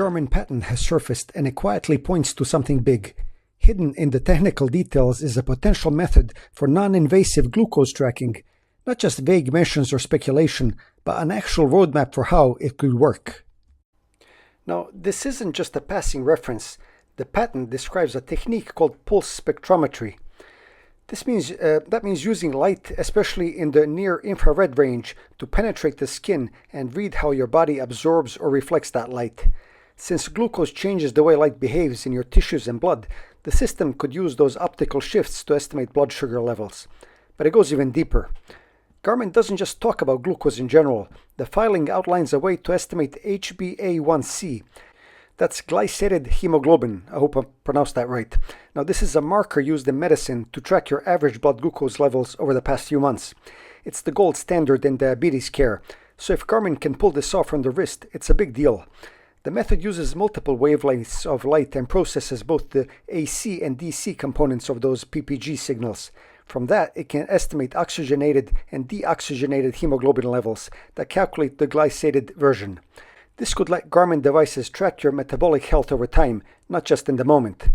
Garmin patent has surfaced and it quietly points to something big. Hidden in the technical details is a potential method for non-invasive glucose tracking, not just vague mentions or speculation, but an actual roadmap for how it could work. Now, this isn't just a passing reference. The patent describes a technique called pulse spectrometry. That means using light, especially in the near-infrared range, to penetrate the skin and read how your body absorbs or reflects that light. Since glucose changes the way light behaves in your tissues and blood, the system could use those optical shifts to estimate blood sugar levels. But it goes even deeper. Garmin doesn't just talk about glucose in general. The filing outlines a way to estimate HbA1c. That's glycated hemoglobin. I hope I pronounced that right. Now, this is a marker used in medicine to track your average blood glucose levels over the past few months. It's the gold standard in diabetes care. So if Garmin can pull this off from the wrist, it's a big deal. The method uses multiple wavelengths of light and processes both the AC and DC components of those PPG signals. From that, it can estimate oxygenated and deoxygenated hemoglobin levels that calculate the glycated version. This could let Garmin devices track your metabolic health over time, not just in the moment.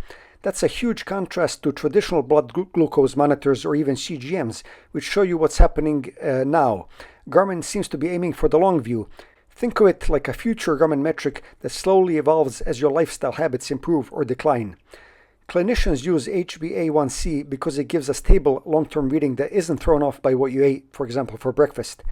That's a huge contrast to traditional blood glucose monitors or even CGMs, which show you what's happening now. Garmin seems to be aiming for the long view. Think of it like a future Garmin metric that slowly evolves as your lifestyle habits improve or decline. Clinicians use HbA1c because it gives a stable long-term reading that isn't thrown off by what you ate, for example, for breakfast.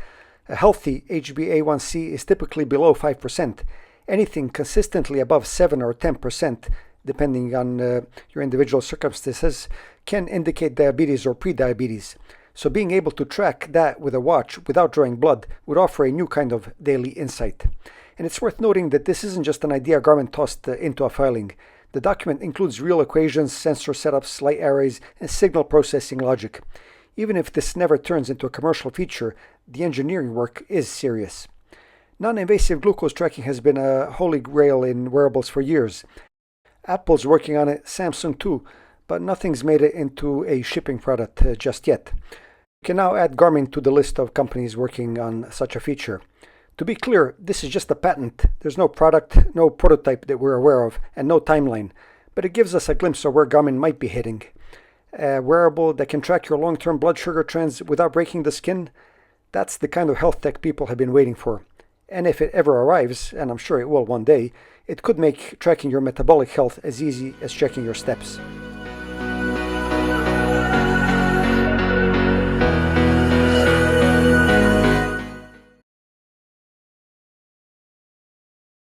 A healthy HbA1c is typically below 5%. Anything consistently above 7 or 10%, depending on your individual circumstances, can indicate diabetes or prediabetes. So being able to track that with a watch without drawing blood would offer a new kind of daily insight. And it's worth noting that this isn't just an idea Garmin tossed into a filing. The document includes real equations, sensor setups, light arrays, and signal processing logic. Even if this never turns into a commercial feature, the engineering work is serious. Non-invasive glucose tracking has been a holy grail in wearables for years. Apple's working on it, Samsung too, but nothing's made it into a shipping product just yet. You can now add Garmin to the list of companies working on such a feature. To be clear, this is just a patent. There's no product, no prototype that we're aware of, and no timeline. But it gives us a glimpse of where Garmin might be heading. A wearable that can track your long-term blood sugar trends without breaking the skin, that's the kind of health tech people have been waiting for. And if it ever arrives, and I'm sure it will one day, it could make tracking your metabolic health as easy as checking your steps.